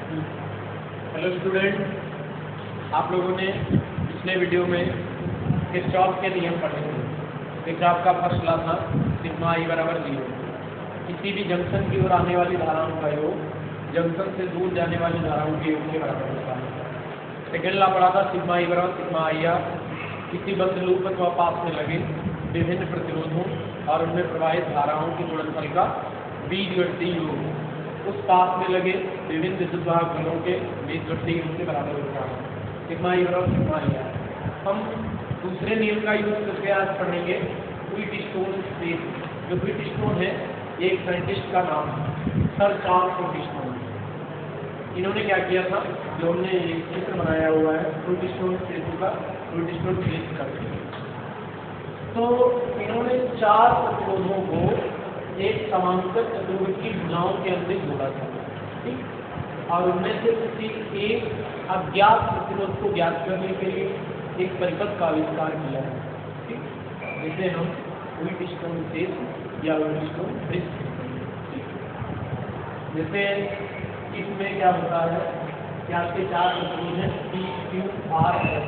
Hello student, आप लोगों ने पिछले वीडियो में किरचॉफ के नियम पढ़े थे। किरचॉफ का फर्स्ट लॉ था सिग्मा I बराबर 0। किसी भी जंक्शन की ओर आने वाली धाराओं का योग जंक्शन से दूर जाने वाली धाराओं के योग के बराबर होता है। सेकेंड लॉ पढ़ा था सिग्मा I बराबर सिग्मा IR। किसी बंद लूप अथवा पास में लगे विभिन्न प्रतिरोधों और उनमें प्रवाहित धाराओं के गुणनफल का बीजगणितीय योग उस पास में लगे विभिन्न विद्युत वाहक बलों के बीजगणितीय योग के बराबर होता है। सिग्मा I बराबर सिग्मा IR। हम दूसरे नियम का यूज करके आज पढ़ेंगे व्हीटस्टोन स्पेस। जो व्हीटस्टोन है एक साइंटिस्ट का नाम है, सर चार्ल्स व्हीटस्टोन। इन्होंने क्या किया था, जो हमने एक चित्र बनाया हुआ है व्हीटस्टोन स्पेस का, व्हीटस्टोन स्पेस करके, तो इन्होंने 4 प्रतिरोधों को एक समांतर चतुर्भुज की भुजाओं के अंदर जोड़ा था, ठीक। और उनमें से किसी एक अज्ञात प्रतिरोध को ज्ञात करने के लिए एक परिपथ का आविष्कार किया है, ठीक, जिसे हम व्हीटस्टोन स्पेस या व्हीटस्टोन ब्रिज कहते हैं। जैसे इसमें क्या होता है कि आपके 4 प्रतिरोध हैं P, Q, R, S।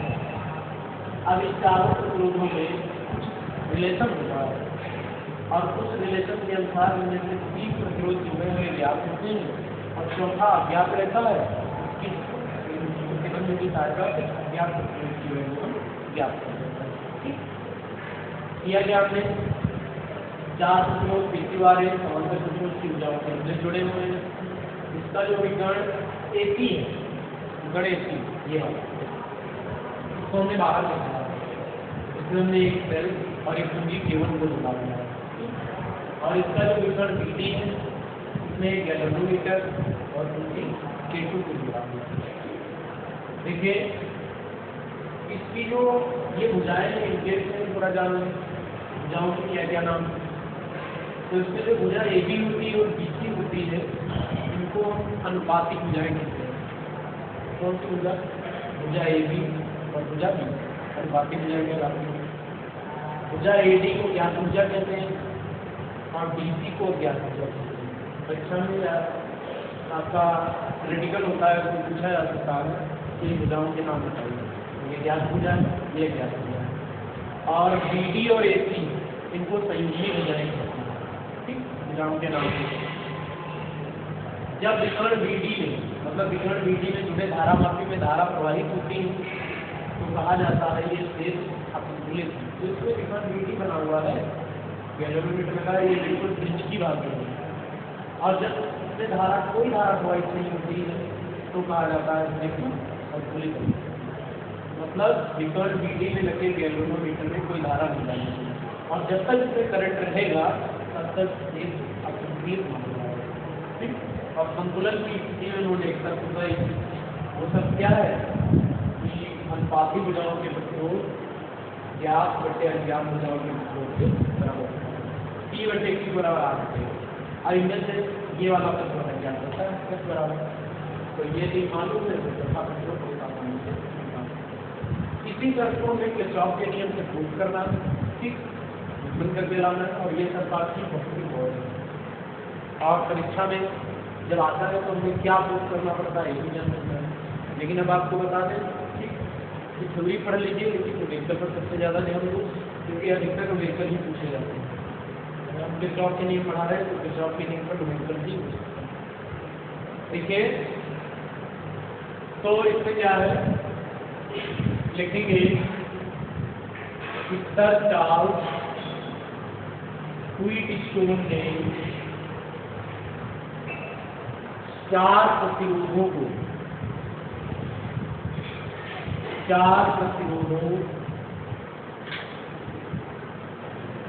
अब इस चारों प्रतिरोधों में कुछ रिलेशन होता है और उस रिलेशन के अनुसार इनमें से 3 प्रतिरोध जो है वे ज्ञात होते हैं और चौथा अज्ञात रहता है। इसकी प्रतिबंध की सहायता से अज्ञात प्रतिरोध की वैल्यू हम ज्ञात कर देते हैं, ठीक। किया गया हमने 4 प्रतिरोध पीछे वाले समांतर प्रतिरोध की ऊर्जाओं के अंदर जुड़े हुए हैं। इसका जो विकर्ण AC है, विकर्ण AC ये वाला, इसको हमने बाहर देखा है। इसमें हमने एक सेल और एक कुंजी K1 को जोड़ा हुआ है, और इसका जो विकर्ण BD है इसमें एक गैल्वेनोमीटर और कुंजी K2 को जोड़ा हुआ है। देखिए इसकी जो ये भुजाएं हैं, इनके से थोड़ा जान लें भुजाओं की क्या क्या नाम है। तो इसमें जो भुजा AB होती है और BC होती है, इनको अनुपातिक भुजाएं कहते हैं। कौन सी भुजा? भुजा AB और भुजा B अनुपातिक भुजाएं कहलाती हैं। भुजा AD को ज्ञात भुजा कहते हैं और BC को ज्ञात भुजा कहते हैं। परीक्षा में आपका क्रिटिकल होता है तो पूछा जा सकता है कि भुजाओं के नाम बताइए। ये ज्ञात भुजा है, ये ज्ञात भुजा है। और BD और AC इनको संयुग्मी भुजाएं कहते हैं, ठीक, भुजाओं के नाम से। जब विकर्ण BD में मतलब विकर्ण BD में जुड़े धारामापी में धारा प्रवाहित होती है तो कहा जाता है ये स्पेस असंतुलित है। तो इसमें विकर्ण BD बना हुआ है, गैल्वेनोमीटर का ये बिल्कुल ब्रिज की बात है। और जब इसमें धारा कोई धारा प्रवाहित नहीं होती है तो कहा जाता है संतुलित है। मतलब विकर्ण BD में लगे गैल्वेनोमीटर में कोई धारा नहीं जाएगी और जब तक इसमें करंट रहेगा तब तक ये असंतुलित माना जाएगा, ठीक। और संतुलन की स्थिति में उन्होंने एक तत्व बताई, वो सब क्या है कि अनुपातिक भुजाओं के प्रतिरोध ज्ञात बटे अज्ञात भुजाओं के प्रतिरोध के बराबर P बटे Q बराबर R बटे। और इनमें से ये वाला तत्व ज्ञात होता है किस बराबर, तो ये नहीं मालूम है तो चौथा प्रतिरोध होता है। इसी तत्वों में किरचॉफ के नियम से प्रूव करना, ठीक, बंद करके लाना, और ये सब बात की बहुत हो है। और परीक्षा में जब आता है तो हमें क्या प्रूव करना पड़ता है ये भी जान सकता है। लेकिन अब आपको बता दें, ठीक, कि थ्योरी पढ़ लीजिए लेकिन न्यूमेरिकल पर सबसे ज़्यादा ध्यान दो, क्योंकि अधिकतर न्यूमेरिकल ही पूछे जाते हैं। अगर हम किरचॉफ के नियम पढ़ा रहे हैं तो किरचॉफ के नियम पर न्यूमेरिकल ही पूछ सकते हैं, ठीक है। तो इसमें क्या है, लिखेंगे सर चार्ल्स व्हीटस्टोन ने 4 प्रतिरोधों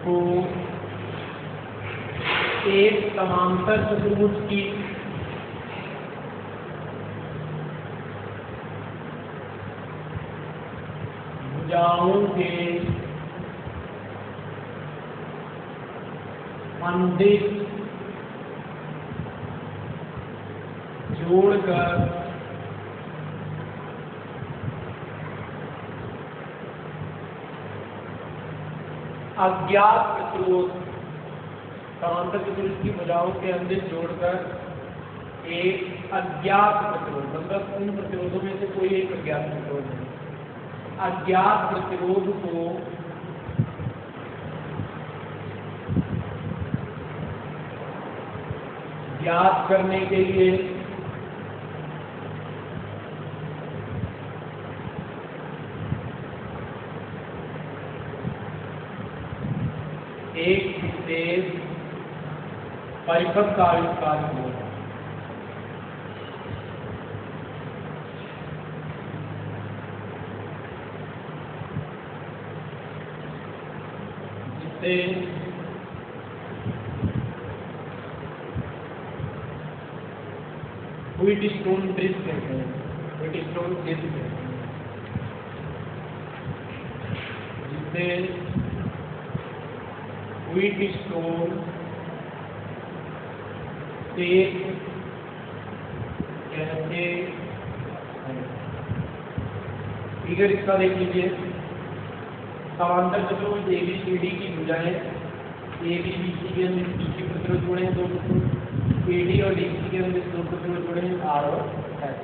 को एक समांतर चतुर्भुज की भुजाओं के अंदिश जोड़कर अज्ञात प्रतिरोध समांतर चतुर्भुज की भुजाओं के अंदर जोड़कर एक अज्ञात प्रतिरोध, मतलब उन प्रतिरोधों में से कोई एक अज्ञात प्रतिरोध है। अज्ञात प्रतिरोध को ज्ञात करने के लिए एक विशेष परिपथ का आविष्कार हुआ, जिसे व्हीटस्टोन ब्रिज कहते हैं। व्हीटस्टोन ब्रिज कहते हैं, जिसे व्हीटस्टोन ब्रिज कहते हैं। फिगर इसका देख लीजिए। समांतर चतुर्भुज ABCD की भुजाएं ABBC के अंदर BC प्रतिरोध जुड़े हैं, 2 प्रतिरोध AD और DC के अंदर 2 प्रतिरोध जुड़े हैं, R और S।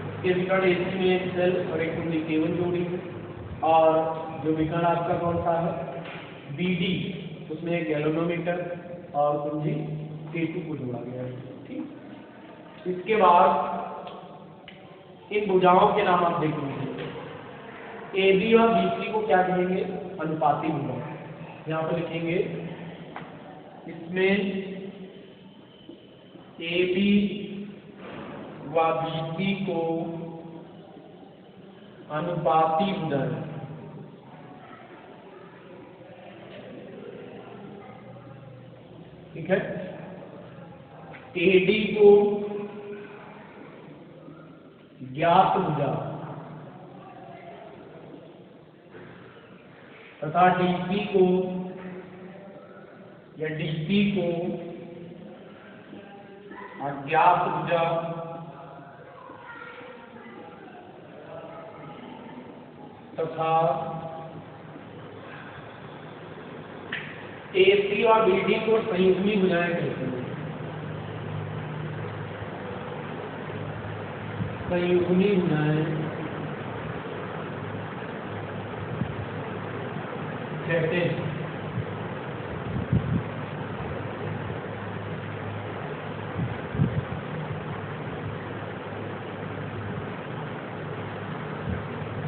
इसके विकर्ण AC में एक सेल और एक कुंडी K1 जोड़ी है, और जो विकर्ण आपका कौन सा है BD, उसमें एक गैल्वेनोमीटर और कुंडी K2 को जोड़ा गया है। ठीक, इसके बाद इन भुजाओं के नाम आप देख लीजिए। AB और BC को क्या कहेंगे? अनुपाती भुजा। यहाँ पर लिखेंगे, इसमें AB व BC को अनुपाती भुजा है। ठीक है। AD को ज्ञात भुजा तथा DC को या DC को अज्ञात भुजा तथा AC और BD को संयुग्मी भुजाएं कहते हैं। संयुग्मी भुजाएं कहते हैं।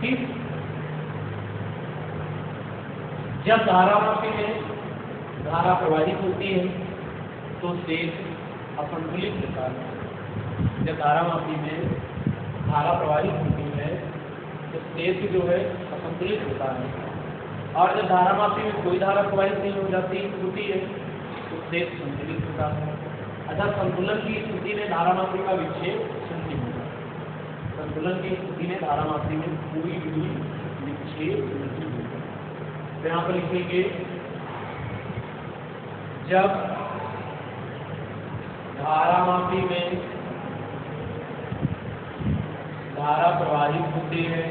ठीक, जब धारामापी में धारा प्रवाहित होती है तो शेष असंतुलित होता है। जब धारामापी में धारा प्रवाहित होती है तो शेष जो है असंतुलित होता है, और जब धारामापी में कोई धारा प्रवाहित नहीं हो जाती होती है तो शेष संतुलित होता है। अतः संतुलन की स्थिति में धारामापी का विक्षेप शून्य होगा। संतुलन की स्थिति में धारामापी में कोई भी विक्षेप नहीं होगा। तो यहाँ पर लिखेंगे, जब धारामापी में धारा प्रवाहित होती है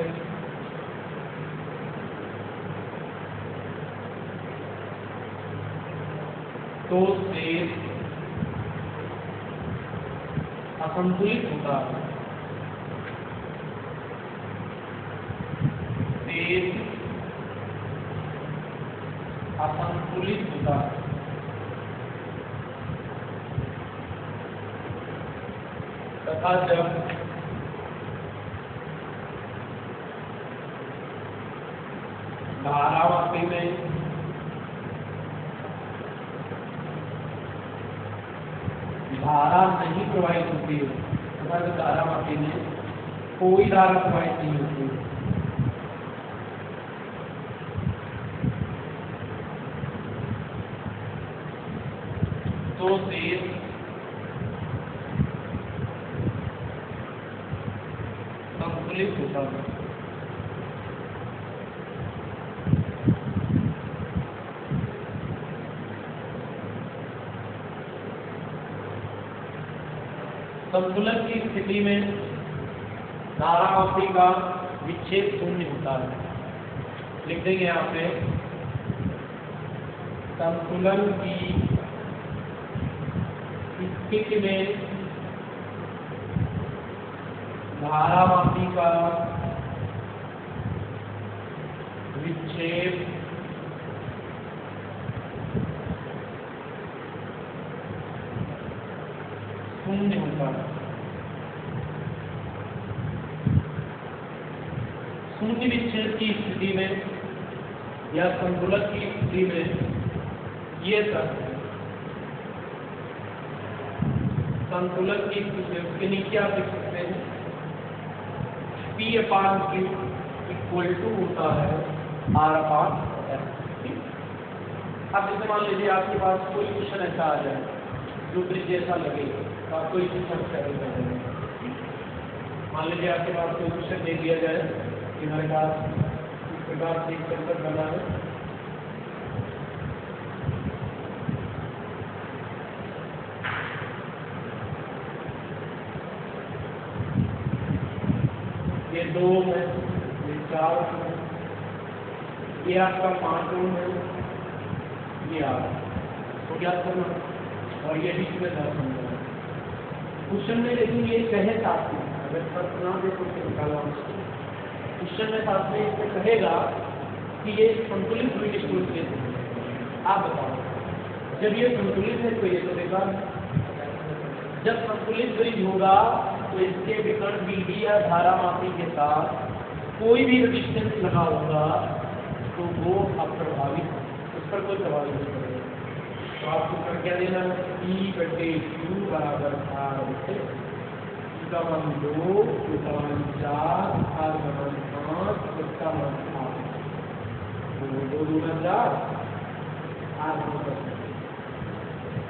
तो शेष असंतुलित होता है। शेष असंतुलित होता है। तथा जब धारामापी में धारा नहीं प्रवाहित होती है, तथा जब धारामापी में कोई धारा प्रवाहित नहीं होती है तो शेष संतुलित होता है। संतुलन की स्थिति में धारामापी का विक्षेप शून्य होता है। लिख देंगे यहाँ पे, संतुलन की स्थिति में धारामापी का विक्षेप शून्य होता है। शून्य विक्षेप की स्थिति में या संतुलन की स्थिति में ये सब संतुलन की स्थिति उसके नीचे आप लिख सकते हैं P/Q इक्वल टू होता है R/S। अब जैसे मान लीजिए आपके पास कोई क्वेश्चन ऐसा आ जाए जो ब्रिज जैसा लगे तो आपको इसी समझ कर मान लीजिए आपके पास कोई क्वेश्चन दे दिया जाए कि हमारे पास इस प्रकार से एक सर्कल बना है, ये 2 है, ये 4 है, ये आपका 5 ओम है, ये 8 तो क्या करना और ये बीच में 10 ओम है। क्वेश्चन में लेकिन ये कहे साथ में अगर फर्क ना दे तो निकालना क्वेश्चन में साथ में इसमें कहेगा कि ये संतुलित ब्रिज स्टोन के आप बताओ जब ये संतुलित है तो ये तो बेकार है। जब संतुलित ब्रिज होगा तो इसके विकर्ण BD या धारामापी के साथ कोई भी रेजिस्टेंस लगा होगा तो वो अप्रभावित उस पर कोई प्रभाव नहीं पड़ेगा। तो आपको कर क्या देना है P/Q बराबर R का मान 2 का मान 4 R का मान 5 इसका मान 8 2 2 4 R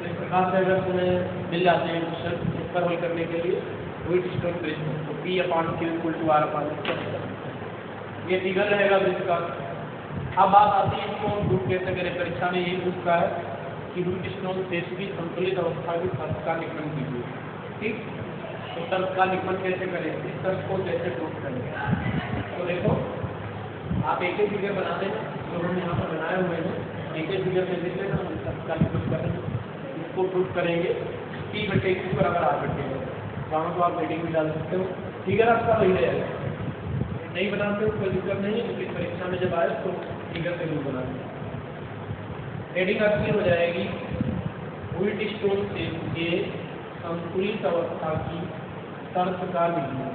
इस प्रकार से अगर तुम्हें मिल जाते हैं क्वेश्चन इस पर हल करने के लिए वही डिस्टोन ब्रिज तो P/Q इक्वल टू R/S ये फिगर रहेगा ब्रिज का। अब बात आती है इसको प्रूफ कैसे करें। परीक्षा में यही पूछता है कि रूट स्टोन शेष की संतुलित अवस्था की तर्क का निगमन कीजिए। ठीक तो तर्क का निगमन कैसे करें, इस तर्क को कैसे प्रूफ करें। तो देखो आप एक एक फिगर बना देना जो हम यहाँ पर बनाए हुए हैं एक एक फिगर में लिख लेना हम तर्क का निगमन करेंगे इसको प्रूफ करेंगे P/Q बराबर R/S वहाँ को आप रेटिंग भी डाल सकते हो। फिगर आपका वही रहेगा नहीं बनाते हो कोई दिक्कत नहीं है क्योंकि परीक्षा में जब आए तो फिगर जरूर बनाते हेडिंग आपकी हो जाएगी उल्टी स्टोन के संतुलित अवस्था की तर्क का निगमन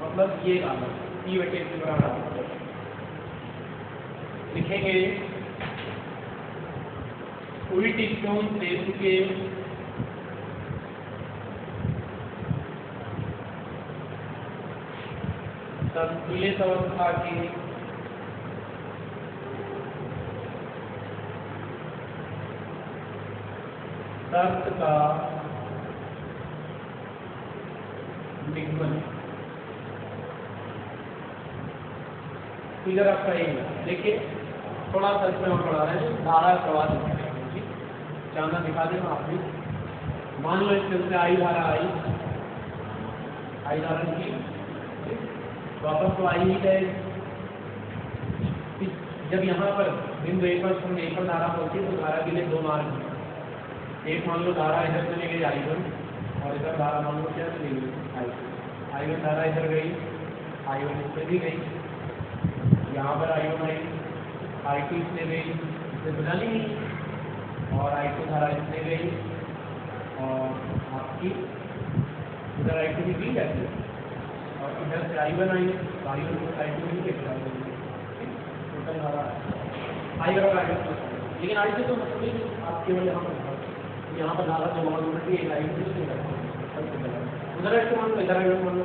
मतलब ये आना P/Q बराबर लिखेंगे उल्टी स्टोन के संतुलित अवस्था की तर्क का निगमन फिगर आपका यही है। देखिए थोड़ा सा इसमें और बढ़ा रहे हैं धारा प्रवाह चांदा दिखा देना आप भी। मान लो इसमें से आई धारा आई धारा की वापस तो आई ही गए। जब यहाँ पर बिंदु एक पर धारा पहुंची तो धारा के लिए 2 मार्ग हैं। एक मान लो धारा इधर चली गई I1 और इधर धारा मान लो क्या चली गई I1 धारा इधर गई I1 इससे भी गई यहाँ पर I1 आई I2 इससे गई इससे बना नहीं और I2 धारा इससे गई और आपकी इधर I2 भी गई जाती है और इधर से I1 आई तो I1 को I2 नहीं देखा टोटल धारा I1 और I2 लेकिन I2 तो मतलब ही आप केवल यहाँ पर धारा जो मान होती है I2 नहीं करता उधर I2 मान लो इधर I1 मान लो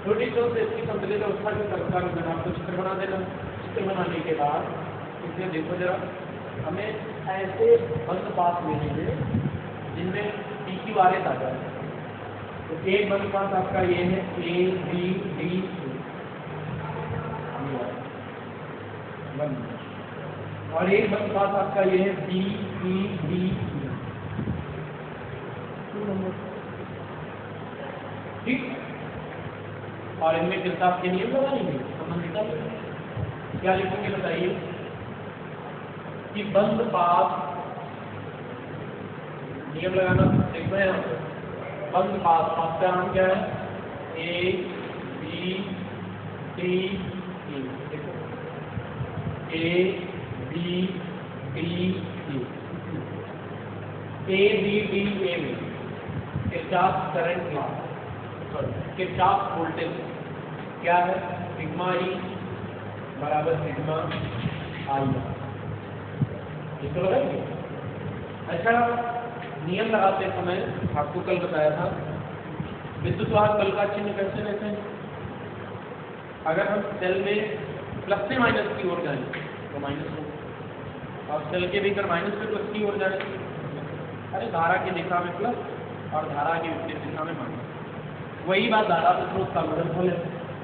छोटी स्टोन से इसकी संतुलित अवस्था की तर्क का निगमन आपको चित्र बना देना। चित्र बनाने के बाद इसमें देखो जरा हमें ऐसे बंद पास मिलेंगे जिनमें PQ आरेख आ जाए। तो एक बंद पास आपका ये है ABD और एक बंद पास आपका ये है BED ठीक और इनमें किरचॉफ के नियम लगाएंगे संबंधित क्या लिखेंगे बताइए कि बंद पास नियम लगाना देखना है। बंद पास का नाम क्या है ए बी डी ई, देखो A B D E, A B D A में Kirchhoff current law, Kirchhoff voltage क्या है, सिग्मा ई बराबर सिग्मा आई, इसको लगाएंगे। अच्छा, नियम लगाते समय आपको कल बताया था विद्युत वाहक बल का चिन्ह कैसे लेते हैं। अगर हम सेल में प्लस से माइनस की ओर जाएं तो माइनस हो, और सेल के भीतर माइनस से प्लस की ओर जाए, अरे धारा की दिशा में प्लस और धारा की विपरीत दिशा में माइनस। वही बात धारा प्रतिरोध का गुणनफल है।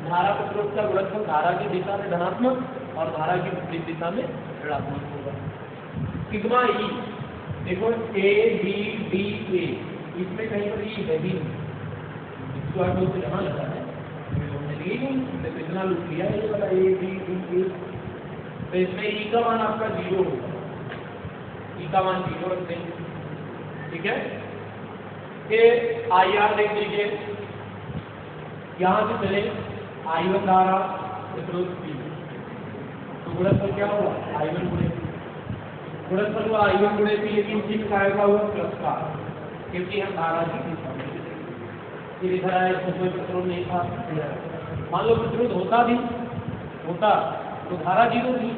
धारा प्रतिरोध का गुणनफल धारा की दिशा में धनात्मक और धारा की विपरीत दिशा में ऋणात्मक होगा। सिग्मा ई, देखो ए बी डी ए, इसमें कहीं पर ई है भी इसको आप लोग जमा लगा है, तो इतना लूट लिया ये वाला ए बी डी ए, तो इसमें ई का मान आपका 0 होगा, ई का मान 0 रख देंगे, ठीक है। ये आई आर देख लीजिए, यहाँ से चले I1 धारा प्रतिरोध P, तो गुणनफल क्या हुआ I1 गुणे गुणनफल हुआ I1 गुणे P, लेकिन चिन्ह का आएगा हुआ प्लस का, क्योंकि हम धारा की दिशा में सीधी धारा है, इसमें कोई प्रतिरोध नहीं था। मान लो प्रतिरोध होता तो धारा 0 थी,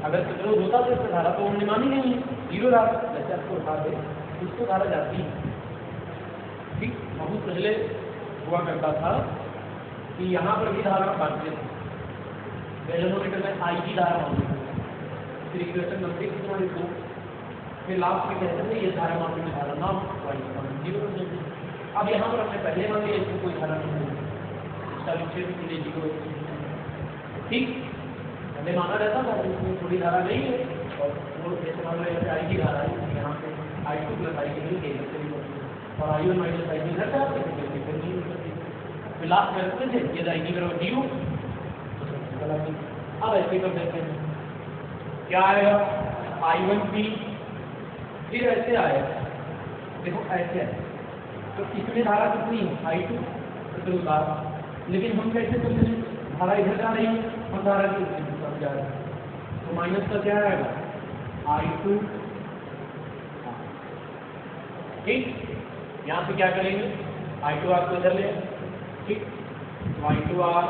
अगर प्रतिरोध होता तो इसमें धारा तो हमने मानी नहीं है, 0 धारा, जैसे आपको बता दे उसको धारा जाती है, ठीक। बहुत पहले हुआ करता था कि यहाँ पर भी धारा बांटते थे, गैल्वेनोमीटर में आई की धारा होती थी, फिर इक्वेशन बनती थी तुम्हारी को, फिर लास्ट में कहते थे ये धारा मापने में धारा ना हो, 0 हो जाती। अब यहाँ पर हमने पहले मान लिया इसमें कोई धारा नहीं होगी, इसका विक्षेप के लिए 0 ठीक, पहले माना रहता था इसमें थोड़ी धारा नहीं है, और वो जैसे मान लो आई की धारा है, यहाँ पे I2 प्लस आई की नहीं है, और I1 माइनस आई की घट जाते हैं, फिर लास्ट में रखते थे ये जाएगी बराबर 0। अब ऐसे कर देते हैं, क्या आएगा I1 P, फिर ऐसे आएगा, देखो ऐसे आए तो इसमें धारा कितनी है I2 प्रतिरोध धारा, लेकिन हम कैसे चल रहे हैं, धारा इधर जा रही है, हम धारा की दिशा में जा रहे हैं, तो माइनस का क्या आएगा I2, ठीक। यहाँ से क्या करेंगे I2R को इधर ले, ठीक, तो I2R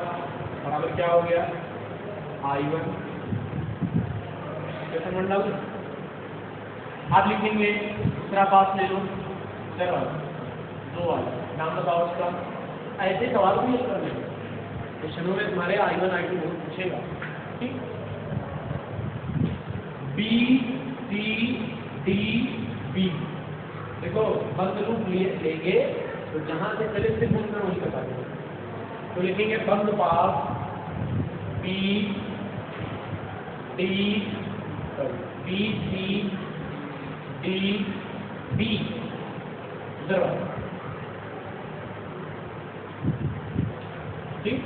बराबर क्या हो गया I1, कैसे मन डाल आप लिखेंगे, दूसरा पास ले लो, चलो 2 वाला नाम बताओ उसका, ऐसे सवाल भी कर लेंगे क्वेश्चनों में तुम्हारे I1 I2 बहुत पूछेगा, ठीक। B C D B, देखो बंद लूप लेंगे तो जहां से चले सिर्फ उनका वही बता देंगे, तो लिखेंगे बंद पास B D B C D B, ठीक।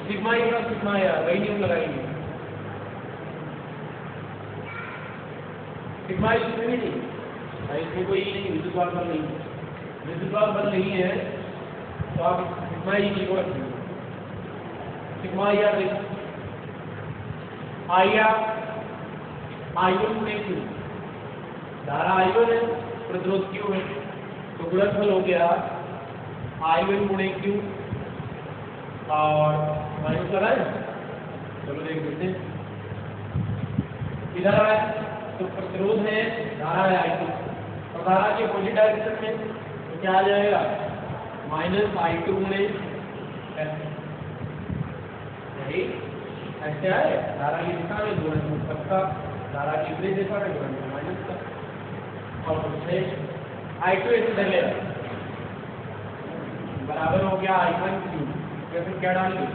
सिग्मा ई और सिग्मा आर वही नियम लगाएंगे, सिग्मा इसमें भी नहीं, इसमें कोई नहीं, विद्युत वाहक बल नहीं, विद्युत वाहक बल नहीं है, तो आप सिग्मा ई नहीं को रखेंगे, सिग्मा आई आर देखो, आई आर I1 गुणे Q, धारा I1 है, प्रतिरोध Q है, तो गुणनफल हो गया I1 गुणे Q, और माइनस लगाए, चलो देख लेते हैं, इधर आए तो प्रतिरोध है, धारा है I2, और धारा के अपोजिट डायरेक्शन में तो क्या आ जाएगा माइनस I2 गुणे यही ऐसे आए, धारा की दिशा में गुणनफल सबका, धारा की विपरीत दिशा में गुणनफल माइनस का, और उससे I2 ऐसे धर लेगा बराबर हो गया I1 Q, फिर क्या डालेंगे,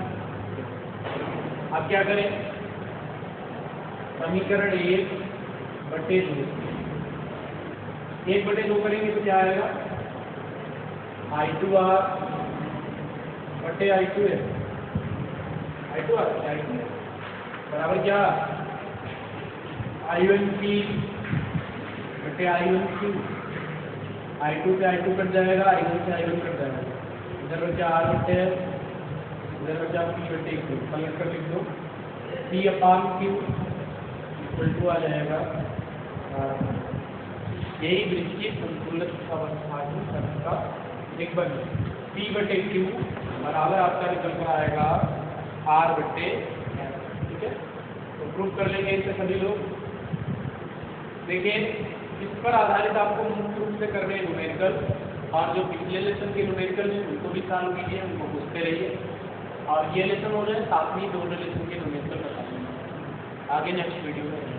अब क्या करें, समीकरण 1/2, 1/2 करेंगे तो क्या आएगा I2R बटे I2 है, I2R I2 बराबर क्या I1 P बटे I1 Q, I2 से I2 कट जाएगा, I1 से I1 कट जाएगा। इधर बचा R बटे इधर बचा P बटे Q, पलट कर लिख दो P/Q इक्वल टू आ जाएगा यही ब्रिज की संतुलित अवस्था का एक बन P बटे Q बराबर आपका निकल कर आएगा R बटे S। ठीक है, तो प्रूव कर लेंगे इसे सभी लोग। देखिए इस पर आधारित आपको मुख्य रूप से करने न्यूमेरिकल, और जो पिछले लेसन के न्यूमेरिकल है उनको भी सॉल्व कीजिए, उनको पूछते रहिए, और ये लेसन हो जाए साथ ही दोनों लेसन के न्यूमेरिकल बता देंगे आगे नेक्स्ट वीडियो में।